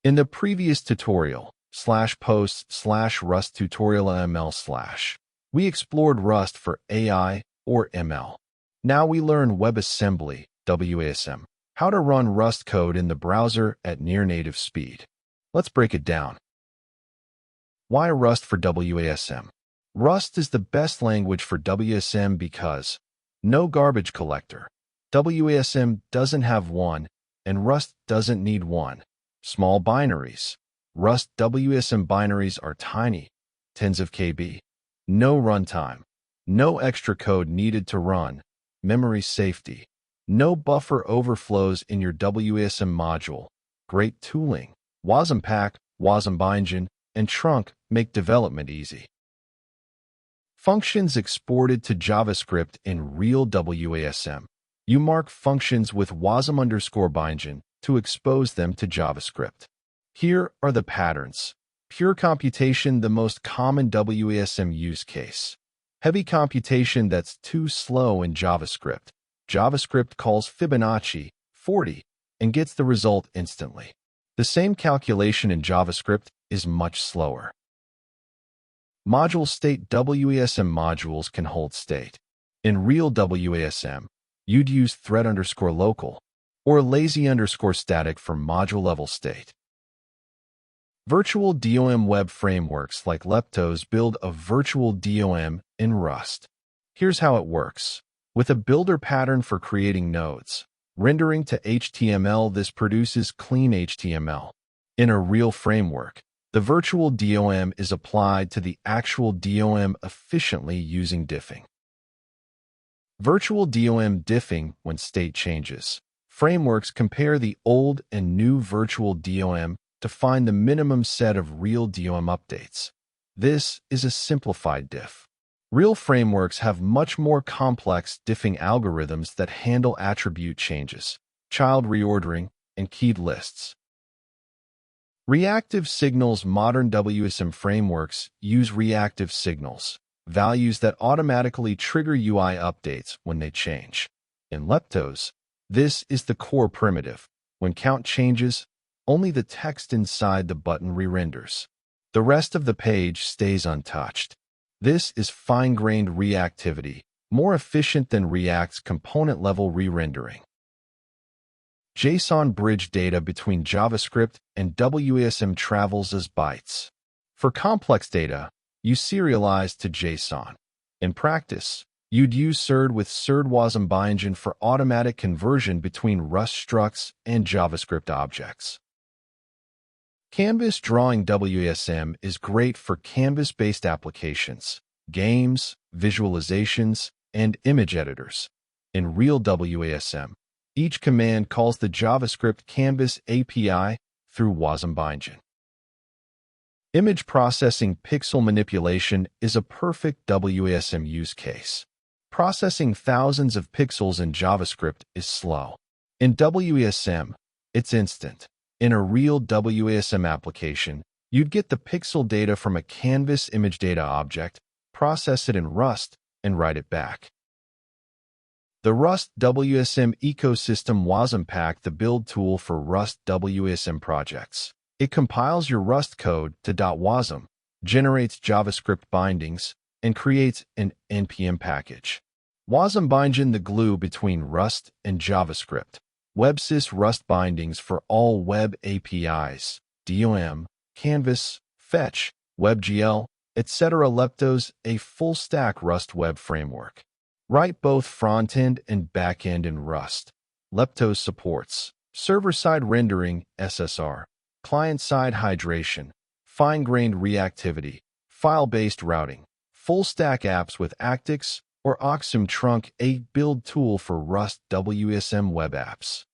In the previous tutorial, /post/Rust tutorial ML/, we explored Rust for AI or ML. Now we learn WebAssembly, WASM, how to run Rust code in the browser at near native speed. Let's break it down. Why Rust for WASM? Rust is the best language for WASM because no garbage collector. WASM doesn't have one, and Rust doesn't need one. Small binaries. Rust WASM binaries are tiny, tens of KB. No runtime. No extra code needed to run. Memory safety. No buffer overflows in your WASM module. Great tooling. wasm-pack, wasm-bindgen, and trunk make development easy. Functions exported to JavaScript in real WASM. You mark functions with wasm_bindgen to expose them to JavaScript. Here are the patterns. Pure computation, the most common WASM use case. Heavy computation that's too slow in JavaScript. JavaScript calls Fibonacci 40 and gets the result instantly. The same calculation in JavaScript is much slower. Module state. WASM modules can hold state. In real WASM, you'd use thread_local or lazy_static for module level state. Virtual DOM web frameworks like Leptos build a virtual DOM in Rust. Here's how it works. With a builder pattern for creating nodes, rendering to HTML, this produces clean HTML. In a real framework, the virtual DOM is applied to the actual DOM efficiently using diffing. Virtual DOM diffing when state changes. Frameworks compare the old and new virtual DOM to find the minimum set of real DOM updates. This is a simplified diff. Real frameworks have much more complex diffing algorithms that handle attribute changes, child reordering, and keyed lists. Reactive signals. Modern WASM frameworks use reactive signals, values that automatically trigger UI updates when they change. In Leptos, this is the core primitive. When count changes, only the text inside the button re-renders. The rest of the page stays untouched. This is fine-grained reactivity, more efficient than React's component-level re-rendering. JSON bridge. Data between JavaScript and WASM travels as bytes. For complex data, you serialize to JSON. In practice, you'd use SERD with SERD wasm-bindgen for automatic conversion between Rust structs and JavaScript objects. Canvas drawing. WASM is great for canvas-based applications, games, visualizations, and image editors. In real WASM, each command calls the JavaScript Canvas API through wasm-bindgen. Image processing. Pixel manipulation is a perfect WASM use case. Processing thousands of pixels in JavaScript is slow. In WASM, it's instant. In a real WASM application, you'd get the pixel data from a Canvas image data object, process it in Rust, and write it back. The Rust WASM ecosystem. wasm-pack, the build tool for Rust WASM projects. It compiles your Rust code to .wasm, generates JavaScript bindings, and creates an npm package. Wasm-bindgen, the glue between Rust and JavaScript. WebSys Rust bindings for all web APIs, DOM, Canvas, Fetch, WebGL, etc. Leptos, a full-stack Rust web framework. Write both front-end and back-end in Rust. Leptos supports server-side rendering, SSR, client-side hydration, fine-grained reactivity, file-based routing, full-stack apps with Actix or Oxum Trunk, a build tool for Rust WASM web apps.